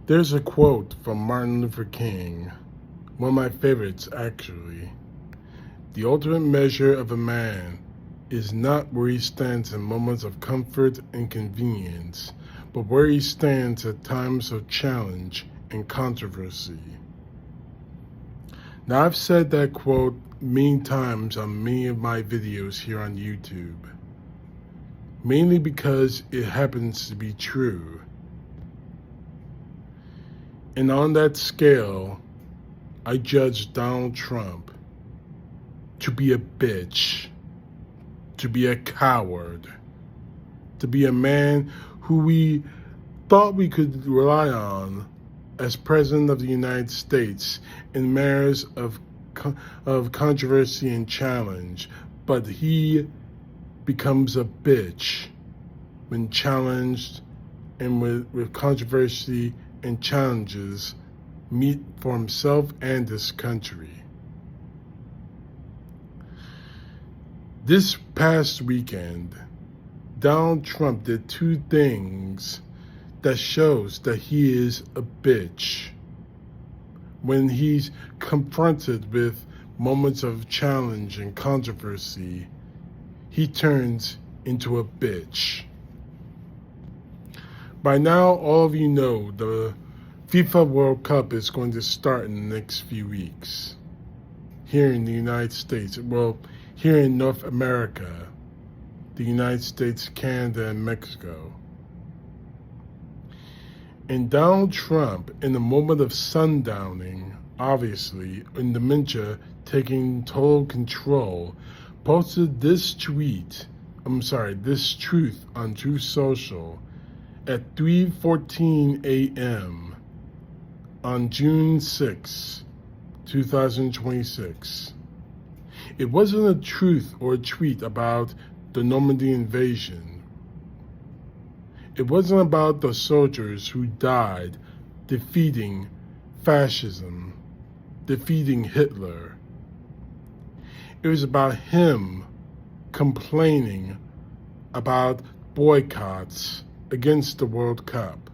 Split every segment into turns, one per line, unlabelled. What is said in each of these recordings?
There's a quote from Martin Luther King, one of my favorites actually. The ultimate measure of a man is not where he stands in moments of comfort and convenience, but where he stands at times of challenge and controversy. Now, I've said that quote many times on many of my videos here on YouTube, mainly because it happens to be true. And on that scale, I judge Donald Trump to be a bitch, to be a coward, to be a man who we thought we could rely on as President of the United States in matters of controversy and challenge, but he becomes a bitch when challenged and with controversy and challenges meet for himself and this country. This past weekend, Donald Trump did two things that shows that he is a bitch. When he's confronted with moments of challenge and controversy, he turns into a bitch. By now, all of you know the FIFA World Cup is going to start in the next few weeks here in the United States. Well, here in North America, the United States, Canada, and Mexico. And Donald Trump, in a moment of sundowning, obviously, in dementia taking total control, posted this truth on Truth Social at 3:14 a.m. on June 6, 2026. It wasn't a truth or a tweet about the Normandy invasion. It wasn't about the soldiers who died defeating fascism, defeating Hitler. It was about him complaining about boycotts against the World Cup,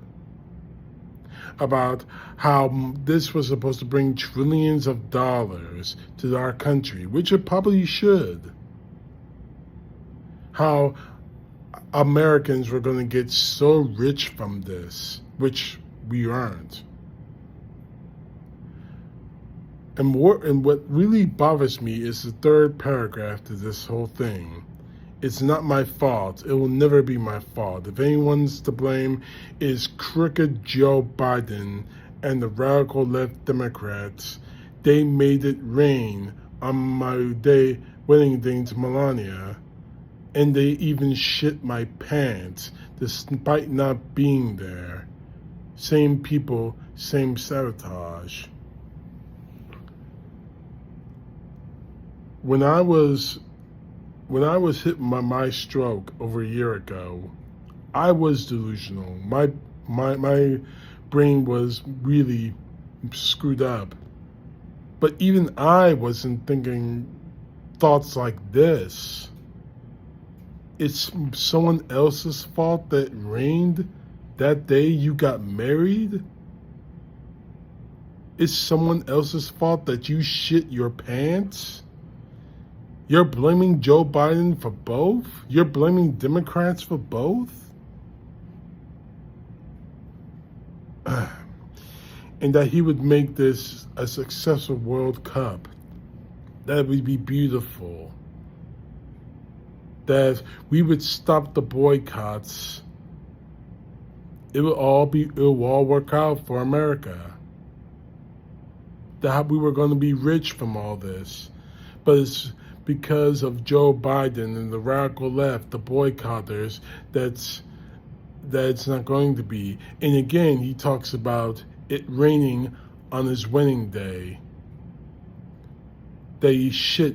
about how this was supposed to bring trillions of dollars to our country, which it probably should. How Americans were going to get so rich from this, which we aren't. And what really bothers me is the third paragraph to this whole thing. It's not my fault. It will never be my fault. If anyone's to blame, is crooked Joe Biden and the radical left Democrats. They made it rain on my wedding day to Melania. And they even shit my pants, despite not being there. Same people, same sabotage. When I was hit by my stroke over a year ago, I was delusional. My brain was really screwed up. But even I wasn't thinking thoughts like this. It's someone else's fault that it rained that day you got married? It's someone else's fault that you shit your pants? You're blaming Joe Biden for both? You're blaming Democrats for both? And that he would make this a successful World Cup. That would be beautiful. That we would stop the boycotts. It will all work out for America. That we were going to be rich from all this. But it's because of Joe Biden and the radical left, the boycotters, that's not going to be. And again, he talks about it raining on his wedding day. That he shit,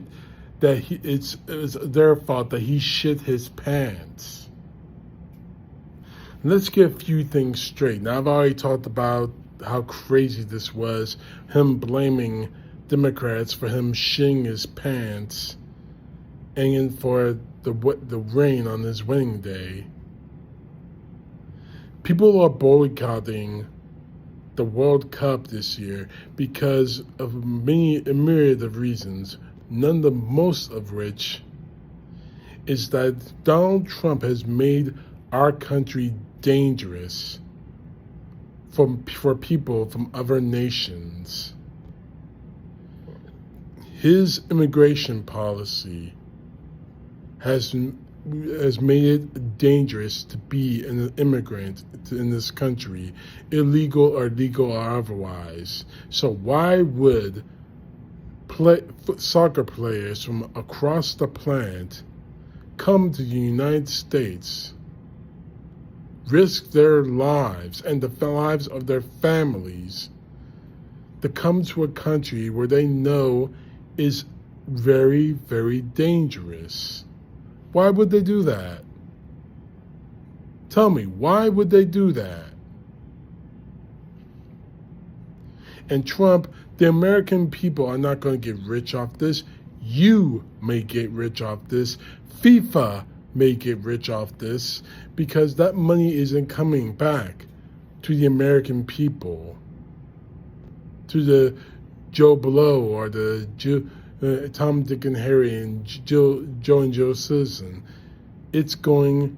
it was their fault that he shit his pants. Let's get a few things straight. Now, I've already talked about how crazy this was, him blaming Democrats for him shitting his pants and for the rain on his wedding day. People are boycotting the World Cup this year because of a myriad of reasons, none the most of which is that Donald Trump has made our country dangerous for people from other nations. His immigration policy has made it dangerous to be an immigrant in this country, illegal or legal or otherwise. So why would soccer players from across the planet come to the United States, risk their lives and the lives of their families to come to a country where they know is very, very dangerous? Why would they do that? Tell me, why would they do that? And Trump, the American people are not going to get rich off this. You may get rich off this. FIFA may get rich off this because that money isn't coming back to the American people, to the Joe Blow or the Tom, Dick, and Harry and Joe and Joe Citizen. It's going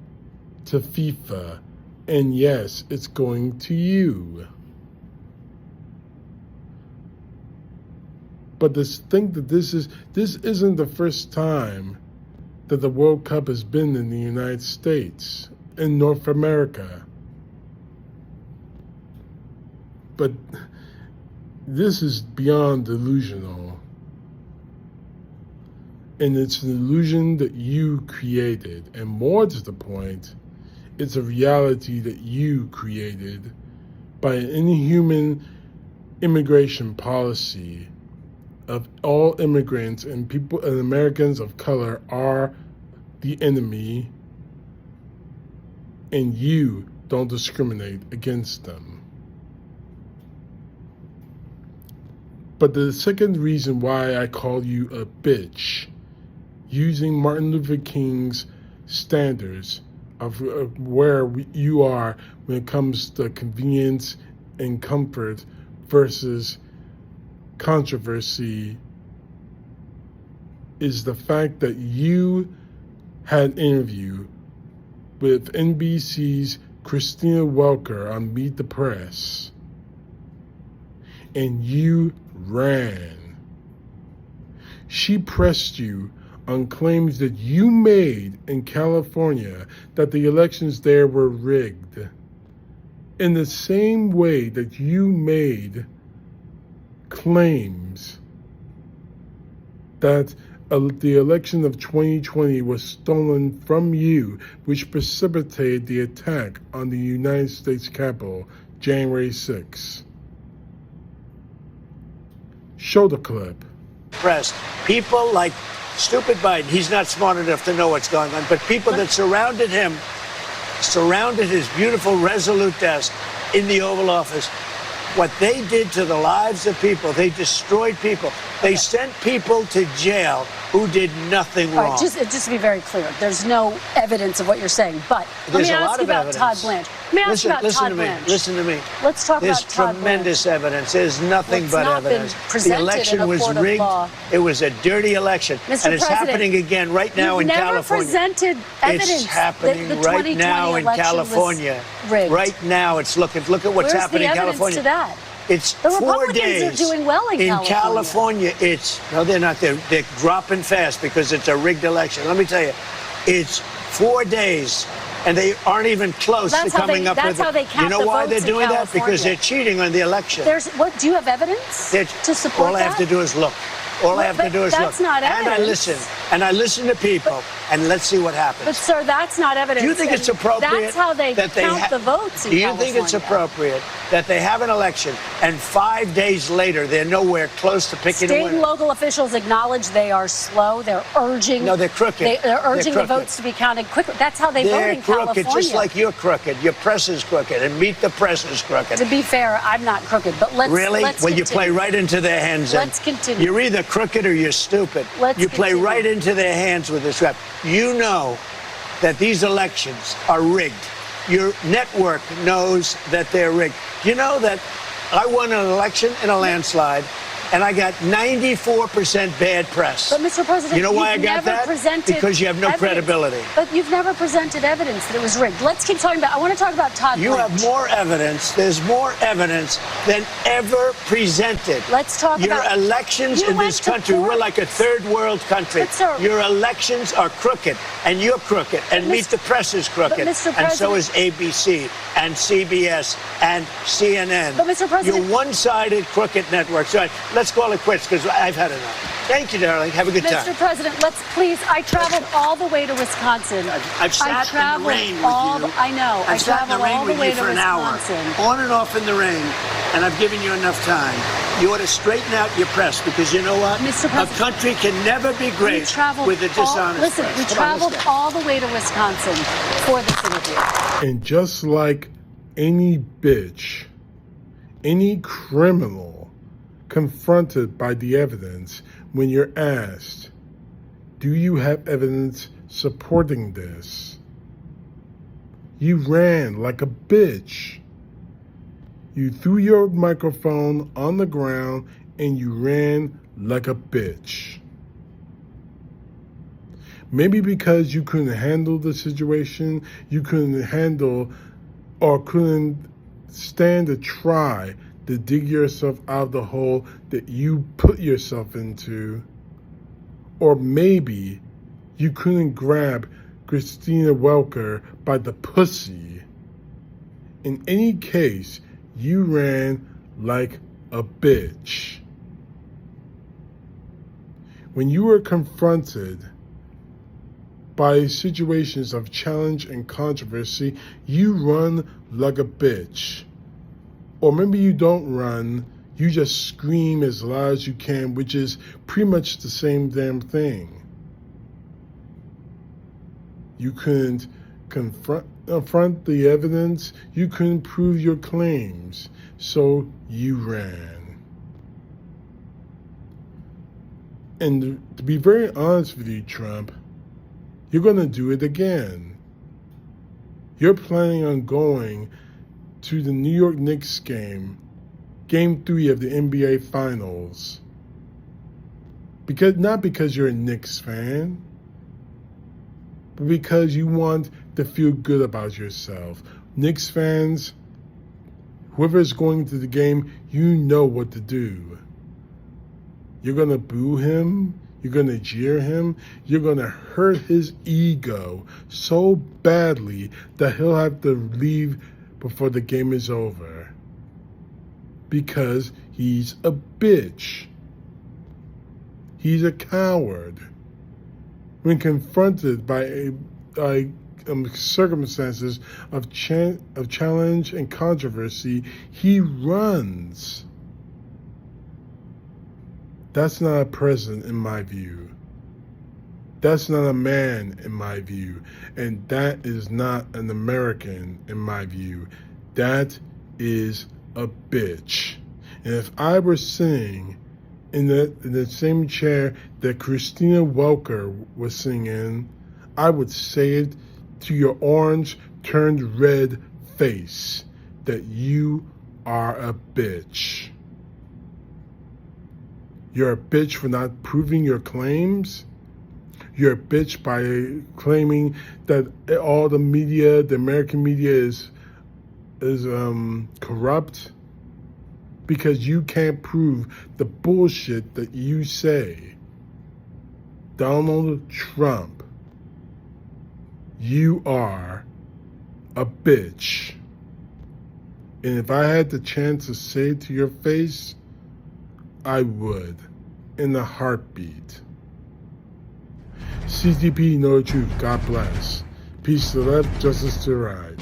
to FIFA, and yes, it's going to you. But this isn't the first time that the World Cup has been in the United States, in North America. But this is beyond delusional. And it's an illusion that you created. And more to the point, it's a reality that you created by an inhuman immigration policy of all immigrants and people and Americans of color are the enemy, and you don't discriminate against them. But the second reason why I call you a bitch, using Martin Luther King's standards of where you are when it comes to convenience and comfort versus controversy, is the fact that you had an interview with NBC's Christina Welker on Meet the Press, and you ran. She pressed you on claims that you made in California that the elections there were rigged, in the same way that you made claims that the election of 2020 was stolen from you, which precipitated the attack on the United States Capitol, January 6. Show the clip.
Press. People like stupid Biden, he's not smart enough to know what's going on, but people that surrounded him, surrounded his beautiful, resolute desk in the Oval Office. What they did to the lives of people, they destroyed people. They sent people to jail who did nothing wrong.
All right, just to be very clear, there's no evidence of what you're saying. But let me ask you about Todd Blanche. Let me ask you about Todd Blanche.
Listen to me.
Let's talk about Todd Blanche.
There's tremendous evidence. There's nothing but evidence. The election was rigged. It was a dirty election.
And
it's happening again right now in California.
You've never presented evidence.
It's happening right now in California.
Right
now, it's look at what's happening in California.
Where's the evidence to that?
It's
the
4
Republicans
days.
are doing well in
California. No, they're not. They're dropping fast because it's a rigged election. Let me tell you, it's 4 days, and they aren't even close to coming up with it.
That's how they count the votes in California.
You know why they're doing that? Because they're cheating on the election.
Do you have evidence to support that?
All I have to do is look. All I have to do is look.
That's not evidence.
And I listen to people, and let's see what happens.
But, sir, that's not evidence.
Do you think it's appropriate?
That's how they count the votes in California.
Do you think it's appropriate that they have an election, and 5 days later they're nowhere close to picking a winner?
State and local officials acknowledge they are slow. They're urging.
No, they're crooked.
They're urging the votes to be counted quickly. That's how they vote in California.
They're crooked, just like you're crooked. Your press is crooked, and Meet the Press is crooked.
To be fair, I'm not crooked, but let's
Well, you play right into their hands.
Let's continue.
You're either crooked or you're stupid. You play right into their hands with this rap. You know that these elections are rigged. Your network knows that they're rigged. You know that I won an election in a landslide, and I got 94% bad press.
But, Mr. President,
you know why I
you've
got
never
that?
presented
Because you have no
evidence.
credibility.
But you've never presented evidence that it was rigged. Let's keep talking about, I want to talk about Todd
You
Blanche.
have more evidence. There's more evidence than ever presented.
Let's talk
Your
about...
elections in this country, we're like a third world country.
But, sir,
your elections are crooked, and you're crooked, and Meet the Press is crooked, and so is ABC, and CBS, and CNN.
But, Mr. President...
You're one-sided, crooked networks. All right, let's call it quits, because I've had enough. Thank you, darling. Have a good time.
Mr. President, let's please. I traveled all the way to Wisconsin.
I've sat in the rain with you.
I know.
I've sat in the rain with you for an hour, on and off in the rain, and I've given you enough time. You ought to straighten out your press, because you know what?
Mr. President,
a country can never be great with a dishonest
Listen,
press.
we traveled all the way to Wisconsin for this interview.
And just like any bitch, any criminal confronted by the evidence, when you're asked, do you have evidence supporting this? You ran like a bitch. You threw your microphone on the ground and you ran like a bitch. Maybe because you couldn't handle the situation, you couldn't handle or couldn't stand to try to dig yourself out of the hole that you put yourself into. Or maybe you couldn't grab Christina Welker by the pussy. In any case, you ran like a bitch. When you were confronted by situations of challenge and controversy, you run like a bitch. Or maybe you don't run, you just scream as loud as you can, which is pretty much the same damn thing. You couldn't confront the evidence, you couldn't prove your claims, so you ran. And to be very honest with you, Trump, you're going to do it again. You're planning on going to the New York Knicks game 3 of the NBA Finals. Not because you're a Knicks fan, but because you want to feel good about yourself. Knicks fans, whoever is going to the game, you know what to do. You're going to boo him. You're going to jeer him. You're going to hurt his ego so badly that he'll have to leave before the game is over. Because he's a bitch. He's a coward. When confronted by circumstances of challenge and controversy, he runs. That's not a president in my view. That's not a man in my view. And that is not an American in my view. That is a bitch. And if I were sitting in the same chair that Christina Welker was sitting in, I would say it to your orange turned red face that you are a bitch. You're a bitch for not proving your claims. You're a bitch by claiming that all the media, the American media is corrupt because you can't prove the bullshit that you say. Donald Trump, you are a bitch. And if I had the chance to say it to your face, I would, in a heartbeat. CTP, know the truth. God bless. Peace to the left, justice to the right.